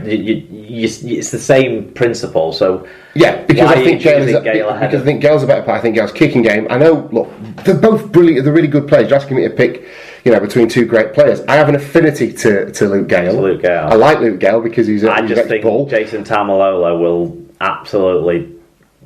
it's the same principle. So because I think Gale's a better player. I think Gale's kicking game. I know. Look, they're both brilliant. They're really good players. You're asking me to pick, between two great players. I have an affinity to Luke Gale. I like Luke Gale because he's I just think bull. Jason Tamalolo will absolutely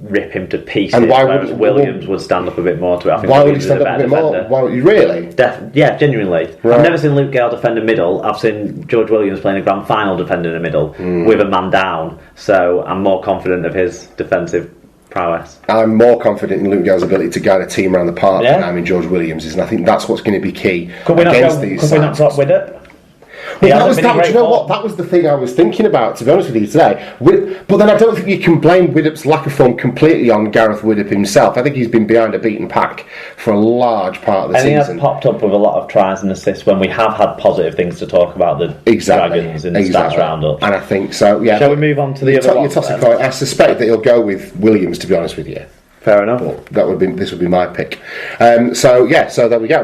rip him to pieces. And why would Williams would stand up a bit more to it? I think why Williams would he stand up a bit more? Why would you really? Genuinely. Right. I've never seen Luke Gale defend a middle. I've seen George Williams playing a grand final defending a middle with a man down. So I'm more confident of his defensive prowess. I'm more confident in Luke Gale's ability to guide a team around the park than I'm in George Williams's, and I think that's what's going to be key. Could we not drop with it? Well, that was the thing I was thinking about, to be honest with you, today. But then I don't think you can blame Widdop's lack of form completely on Gareth Widdop himself. I think he's been behind a beaten pack for a large part of the season. And he has popped up with a lot of tries and assists when we have had positive things to talk about the Dragons in the stats roundup. And I think so, yeah. Shall we move on to the other one? I suspect that he'll go with Williams, to be honest with you. Fair enough. But this would be my pick. So there we go.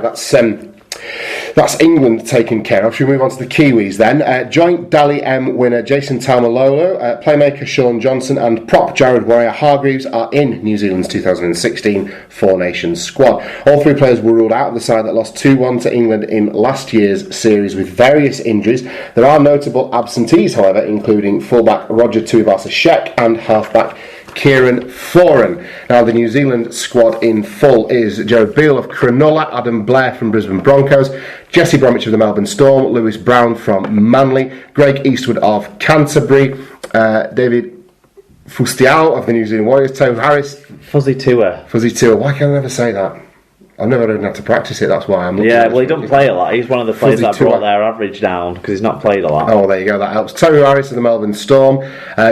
That's England taken care of. Should we move on to the Kiwis then? Joint Dally M winner Jason Taumalolo, playmaker Sean Johnson and prop Jared Warrior-Hargreaves are in New Zealand's 2016 Four Nations squad. All three players were ruled out of the side that lost 2-1 to England in last year's series with various injuries. There are notable absentees, however, including fullback Roger Tuivasa-Sheck and halfback Kieran Foran. Now the New Zealand squad in full is Jared Beale of Cronulla, Adam Blair from Brisbane Broncos, Jesse Bromwich of the Melbourne Storm, Lewis Brown from Manly, Greg Eastwood of Canterbury, David Fustiao of the New Zealand Warriors, Tohu Harris. Fuzzy Tua. Why can't I never say that? I've never even had to practice it, that's why I'm looking he doesn't play a lot. He's one of the players that brought their average down because he's not played a lot. Oh, there you go, that helps. Tohu Harris of the Melbourne Storm,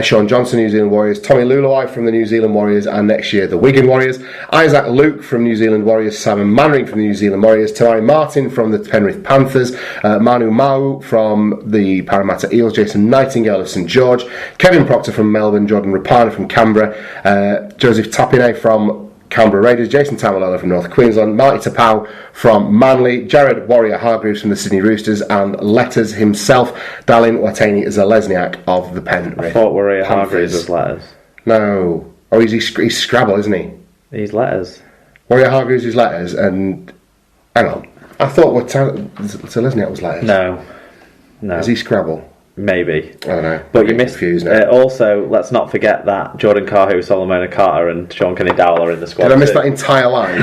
Sean Johnson, New Zealand Warriors, Tommy Luluai from the New Zealand Warriors and next year the Wigan Warriors, Isaac Luke from New Zealand Warriors, Simon Mannering from the New Zealand Warriors, Tamari Martin from the Penrith Panthers, Manu Mau from the Parramatta Eels, Jason Nightingale of St George, Kevin Proctor from Melbourne, Jordan Rapana from Canberra, Joseph Tapine from Canberra Raiders, Jason Taumalolo from North Queensland, Marty Tapau from Manly, Jared Warrior-Hargreaves from the Sydney Roosters, and Letters himself, Dalin Watene-Zelezniak of the Penrith. I thought Warrior-Hargreaves was Letters. No. Oh, he's Scrabble, isn't he? He's Letters. Warrior-Hargreaves is Letters, and... Hang on. I thought Zelezniak was Letters. No. Is he Scrabble? Maybe. I don't know. But you missed. Also, let's not forget that Jordan Carhu, Solomon Carter, and Sean Kenny Dowell are in the squad. Did I miss that entire line?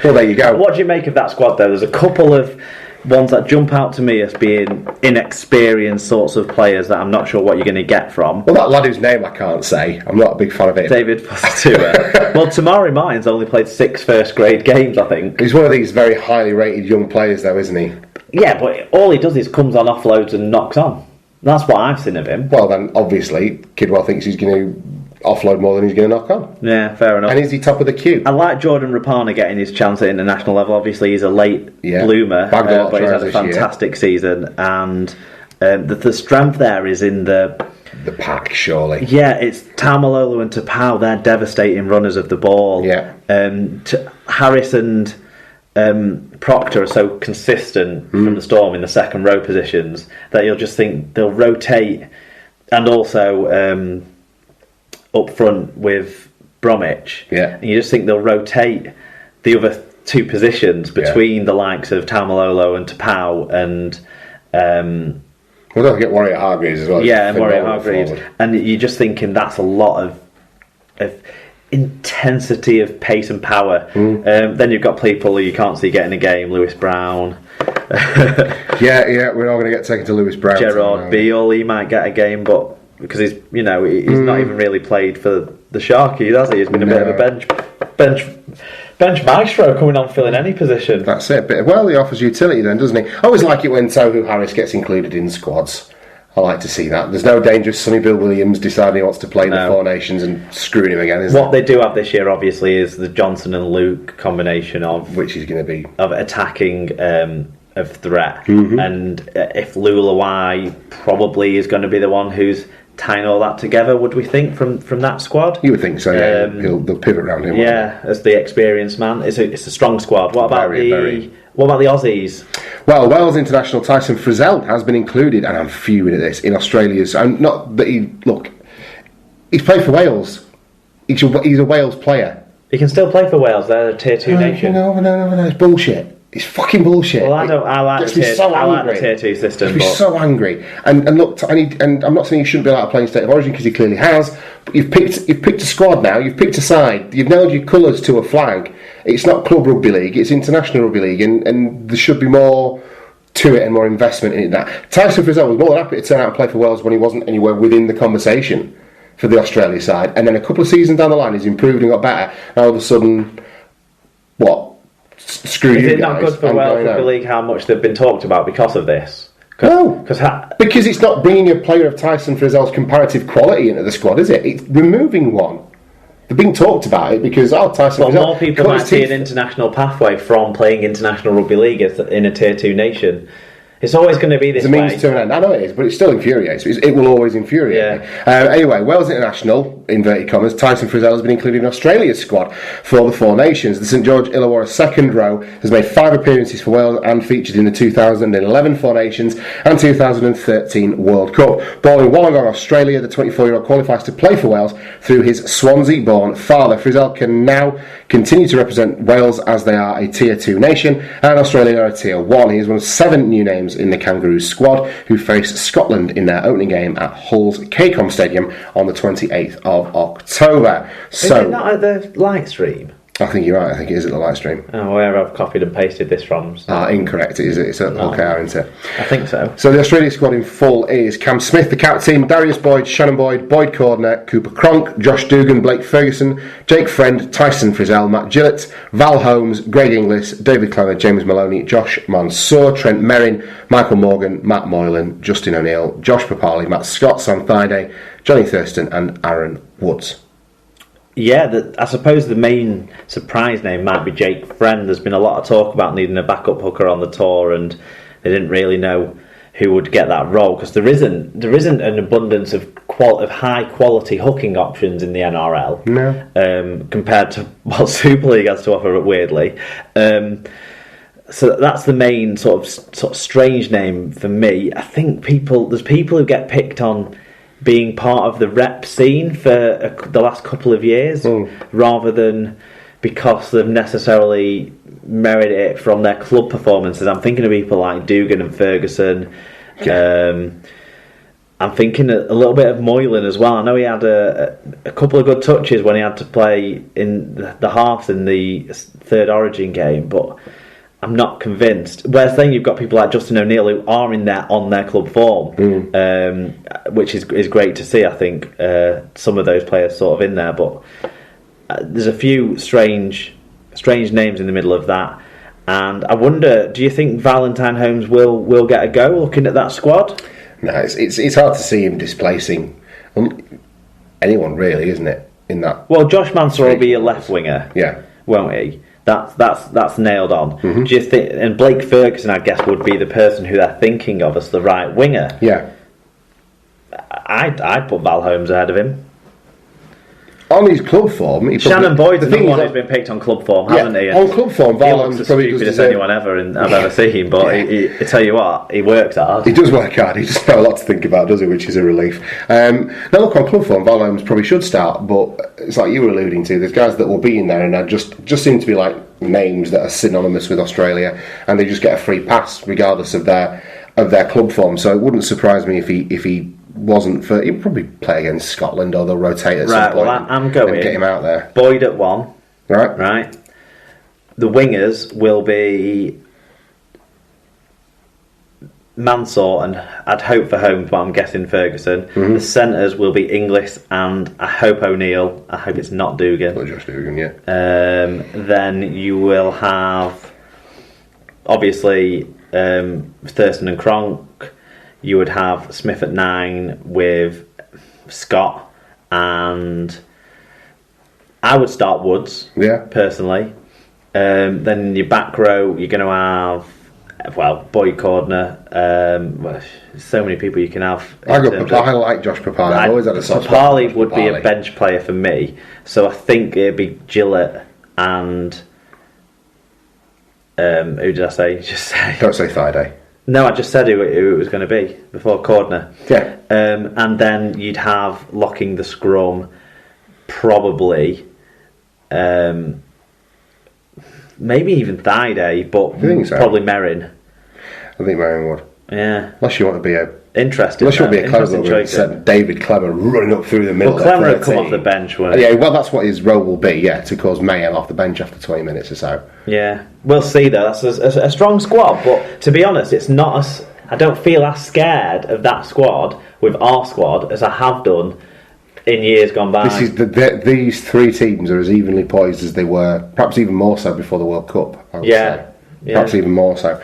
Well, there you go. What do you make of that squad, though? There's a couple of ones that jump out to me as being inexperienced sorts of players that I'm not sure what you're going to get from. Well, that lad whose name I can't say. I'm not a big fan of it. David Fusitua. Well, Tamari Martin's only played 6 first-grade games, I think. He's one of these very highly rated young players, though, isn't he? Yeah, but all he does is comes on offloads and knocks on. That's what I've seen of him. Well, then, obviously, Kidwell thinks he's going to offload more than he's going to knock on. Yeah, fair enough. And is he top of the queue? I like Jordan Rapana getting his chance at international level. Obviously, he's a late bloomer, but he's had a fantastic season. And the strength there is in the pack, surely. Yeah, it's Taumalolo and Tapau. They're devastating runners of the ball. Yeah. Harris and Proctor are so consistent from the Storm in the second row positions that you'll just think they'll rotate, and also up front with Bromwich. Yeah. And you just think they'll rotate the other 2 positions between the likes of Taumalolo and Tapau and we'll don't forget Warrior-Hargreaves as well. Yeah, and Warrior-Hargreaves. And you're just thinking that's a lot of intensity of pace and power. Then you've got people who you can't see getting a game. Lewis Brown. We're not going to get taken to Lewis Brown. Gerard Beale, he might get a game, but because he's not even really played for the Sharkies, has he? He's been a bit of a bench maestro coming on filling any position. That's it. But he offers utility then, doesn't he? I always like it when Tohu Harris gets included in squads. I like to see that. There's no danger of Sonny Bill Williams deciding he wants to play in the Four Nations and screwing him again, is there? What they do have this year, obviously, is the Johnson and Luke combination of... Which is going to be... Of attacking threat. And if Lulawai probably is going to be the one who's tying all that together, would we think from that squad? You would think so. Yeah, they'll pivot around him. Yeah, as the experienced man, it's a strong squad. What about what about the Aussies? Well, Wales international Tyson Frizzell has been included, and I'm fuming at this, in Australia's. And not that he's played for Wales. He's a Wales player. He can still play for Wales. They're a tier 2 nation. No, it's bullshit. It's fucking bullshit. Well, I like the tier 2 system. He's so angry. And look, and I'm not saying he shouldn't be allowed to play in State of Origin because he clearly has. But you've picked a squad now. You've picked a side. You've nailed your colours to a flag. It's not club rugby league. It's international rugby league, and there should be more to it and more investment in that. Tyson Frizzell was more than happy to turn out and play for Wales when he wasn't anywhere within the conversation for the Australia side, and then a couple of seasons down the line he's improved and got better. Now all of a sudden, what? Screw you guys. Is it not good for Wales Rugby League how much they've been talked about because of this? No, because it's not bringing a player of Tyson Frizzell's comparative quality into the squad, is it? It's removing one. They're being talked about it because Tyson Frizzell... more people might see an international pathway from playing international rugby league in a tier 2 nation. It's always going to be this way. It's a means to an end. I know it is, but it still infuriates. It will always infuriate me. Anyway, Wales International, inverted commas, Tyson Frizzell has been included in Australia's squad for the Four Nations. The St George Illawarra second row has made 5 appearances for Wales and featured in the 2011 Four Nations and 2013 World Cup. Born in Wollongong, Australia, the 24-year-old qualifies to play for Wales through his Swansea-born father. Frizzell can now continue to represent Wales as they are a Tier 2 nation and Australia are a Tier 1. He is one of 7 new names in the Kangaroos squad who face Scotland in their opening game at Hull's KCOM Stadium on the 28th of October. Is it not at the light stream? I think you're right. I think it is at the live stream. Oh, where I've copied and pasted this from. So. Incorrect. It's at OKR, isn't it? I think so. So the Australia squad in full is Cam Smith, the captain, Darius Boyd, Shannon Boyd, Boyd Cordner, Cooper Cronk, Josh Dugan, Blake Ferguson, Jake Friend, Tyson Frizzell, Matt Gillett, Val Holmes, Greg Inglis, David Clemmer, James Maloney, Josh Mansour, Trent Merrin, Michael Morgan, Matt Moylan, Justin O'Neill, Josh Papali, Matt Scott, Sam Thaiday, Johnny Thurston and Aaron Woods. Yeah, I suppose the main surprise name might be Jake Friend. There's been a lot of talk about needing a backup hooker on the tour, and they didn't really know who would get that role because there isn't an abundance of high quality hooking options in the NRL. No. Compared to what Super League has to offer. Weirdly, so that's the main sort of strange name for me. I think there's people who get picked on being part of the rep scene for the last couple of years rather than because they've necessarily merited it from their club performances. I'm thinking of people like Dugan and Ferguson. I'm thinking a little bit of Moylan as well. I know he had a couple of good touches when he had to play in the halves in the third Origin game, but I'm not convinced. Whereas then you've got people like Justin O'Neill who are on their club form, which is great to see. I think some of those players sort of in there, but there's a few strange names in the middle of that. And I wonder, do you think Valentine Holmes will get a go looking at that squad? No, it's hard to see him displacing anyone really, isn't it? In that. Well, Josh Mansour will be a left winger, won't he? That's nailed on. Mm-hmm. Do you think? And Blake Ferguson, I guess, would be the person who they're thinking of as the right winger. Yeah, I'd put Val Holmes ahead of him. On his club form, Shannon Boyd's the one who's been picked on club form, hasn't he? On club form, Val Holmes looks the stupidest anyone I've ever seen. But I tell you what, he works hard. He does work hard. He doesn't have a lot to think about, does he? Which is a relief. Now look, on club form, Val Holmes probably should start, but it's like you were alluding to. There's guys that will be in there, and just seem to be like names that are synonymous with Australia, and they just get a free pass regardless of their club form. So it wouldn't surprise me if he wasn't for. He'll probably play against Scotland, or they'll rotate at some point. Well, I'm going and get him out there. Boyd at 1. Right. The wingers will be Mansour and I'd hope for Holmes, but I'm guessing Ferguson. Mm-hmm. The centres will be Inglis and I hope O'Neill. I hope it's not Dugan. Not Josh Dugan, yeah. Then you will have obviously Thurston and Cronk. You would have Smith at 9 with Scott, and I would start Woods, personally. Then in your back row, you're going to have Well, Boyd Cordner. So many people you can have. I like Josh Papali. I've always had a soft spot. Papali would be a bench player for me. So I think it'd be Gillett and who did I say? Don't say Friday. No, I just said who it was going to be before Cordner. Yeah. And then you'd have locking the scrum, probably. Maybe even Thaiday, but probably Merrin. I think Merrin would. Yeah. Unless you want to be a... Interesting. Unless you want to be a Clemmer, David Clemmer running up through the middle. Well, Clemmer would come off the bench, wouldn't he? Yeah, well, that's what his role will be, to cause mayhem off the bench after 20 minutes or so. Yeah. We'll see, though. That's a strong squad, but to be honest, it's not as... I don't feel as scared of that squad with our squad as I have done in years gone by. These three teams are as evenly poised as they were, perhaps even more so before the World Cup, I would say. Yeah. Perhaps even more so.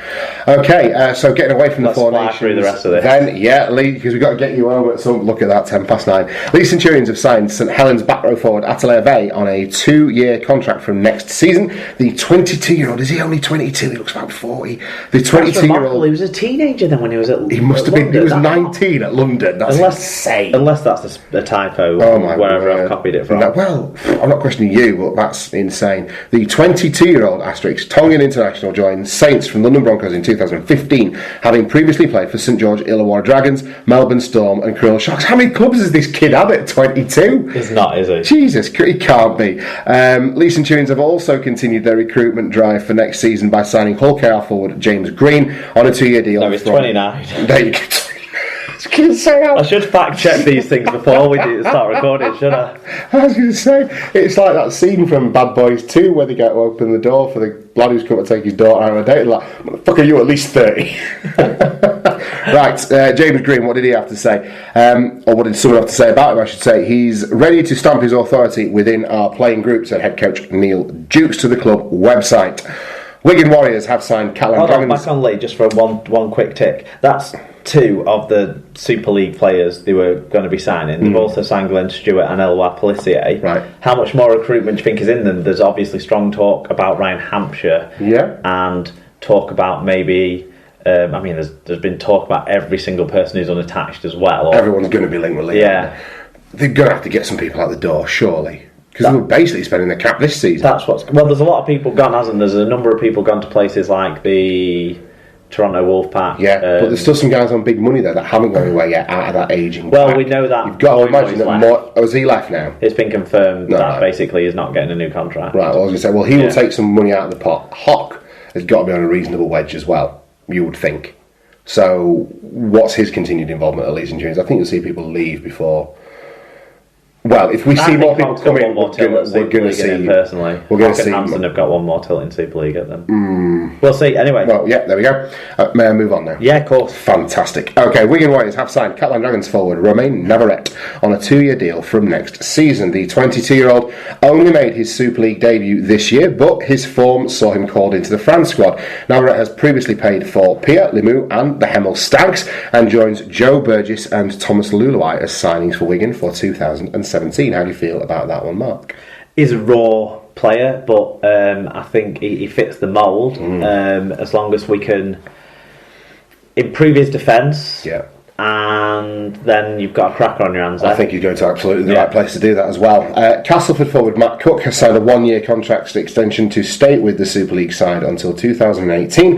Okay, so getting away from the Four Nations. Through the rest of this. Then, Lee, because we've got to get you over at some. Look at that, 9:10. Leeds Centurions have signed St Helens back row forward Atelier Bay on a 2-year contract from next season. The 22-year-old, is he only 22? He looks about 40. The 22-year-old. He was a teenager then when he was at. He must have been. He was 19 at London. That's insane. Unless that's a typo. Wherever I've copied it from. Well, I'm not questioning you, but that's insane. The 22-year-old asterisk Tongan international joined Saints from London Broncos in 2015, having previously played for St George Illawarra Dragons, Melbourne Storm and Krill Sharks. How many clubs has this kid had at 22? He's not, is he? Jesus, he can't be. Leeds Centurions have also continued their recruitment drive for next season by signing Hull KR forward James Green on a 2-year deal. No, he's 29. There you go. I should fact check these things before we start recording, should I? I was going to say, it's like that scene from Bad Boys 2 where they go to open the door for the lad who's come to take his daughter out on a date. Like, motherfucker, you at least 30. Right, James Green, what did he have to say? Or what did someone have to say about him, I should say? He's ready to stamp his authority within our playing group, said head coach Neil Dukes to the club website. Wigan Warriors have signed Catalan Dragons. Back on Lee, just for one quick tick. That's 2 of the Super League players they were going to be signing. They've also signed Glenn Stewart and Elwar Pelissier. Right. How much more recruitment do you think is in them? There's obviously strong talk about Ryan Hampshire. Yeah. And talk about maybe... there's been talk about every single person who's unattached as well. Everyone's going to be linked with Lee. Yeah. They're going to have to get some people out the door, surely. Because they were basically spending the cap this season. There's a lot of people gone, hasn't there? There's a number of people gone to places like the Toronto Wolfpack. Yeah, but there's still some guys on big money there that haven't gone away yet out of that aging Well, pack. we know that. You've got to imagine that has he left now? It's been confirmed that basically he's not getting a new contract. Right, well, I was going to say, he will take some money out of the pot. Hock has got to be on a reasonable wedge as well, you would think. So, what's his continued involvement at Leeds Centurions? I think you'll see people leave before... Well, if we see more people come in, we're going to see... Personally, we're going to see... Hampton have got one more tilt in Super League at them. We'll see, anyway. Well, yeah, there we go. May I move on now? Yeah, of course. Fantastic. Okay, Wigan Warriors have signed Catalan Dragons forward Romain Navarrete on a 2-year deal from next season. The 22-year-old only made his Super League debut this year, but his form saw him called into the France squad. Navarrete has previously played for Pierre Limoux and the Hemel Stags, and joins Joe Burgess and Thomas Luluai as signings for Wigan for 2017. How do you feel about that one, Mark? He's a raw player, but I think he fits the mould. As long as we can improve his defence, and then you've got a cracker on your hands there. I think you're going to absolutely the right place to do that as well. Castleford forward Matt Cook has signed a 1-year contract extension to stay with the Super League side until 2018,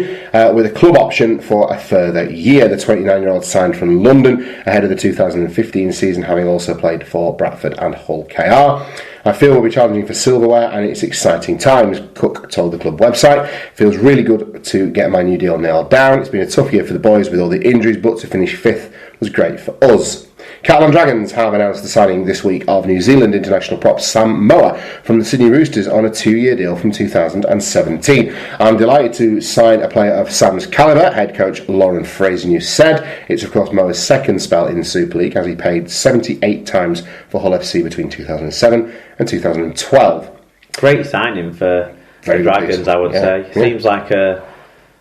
with a club option for a further year. The 29-year-old signed from London ahead of the 2015 season, having also played for Bradford and Hull KR. I feel we'll be challenging for silverware and it's exciting times, Cook told the club website. Feels really good to get my new deal nailed down. It's been a tough year for the boys with all the injuries, but to finish 5th was great for us. Catalan Dragons have announced the signing this week of New Zealand international prop Sam Moa from the Sydney Roosters on a 2-year deal from 2017. I'm delighted to sign a player of Sam's calibre, head coach Lauren Fraser said. It's of course Moa's second spell in the Super League, as he played 78 times for Hull FC between 2007 and 2012. Great signing for the Dragons, I would say. Yeah.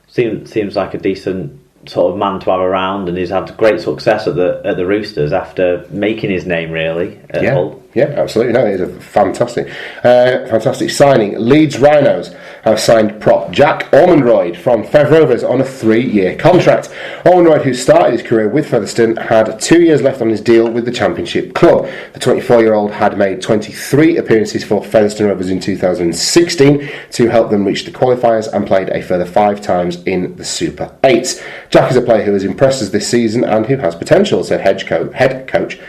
Seems like a decent sort of man to have around, and he's had great success at the Roosters after making his name really at Hull. Yeah, absolutely. No, it is a fantastic signing. Leeds Rhinos have signed prop Jack Ormonroyd from Fev Rovers on a 3-year contract. Ormonroyd, who started his career with Featherstone, had 2 years left on his deal with the Championship club. The 24-year-old had made 23 appearances for Featherstone Rovers in 2016 to help them reach the qualifiers, and played a further 5 times in the Super 8. Jack is a player who has impressed us this season and who has potential, said head coach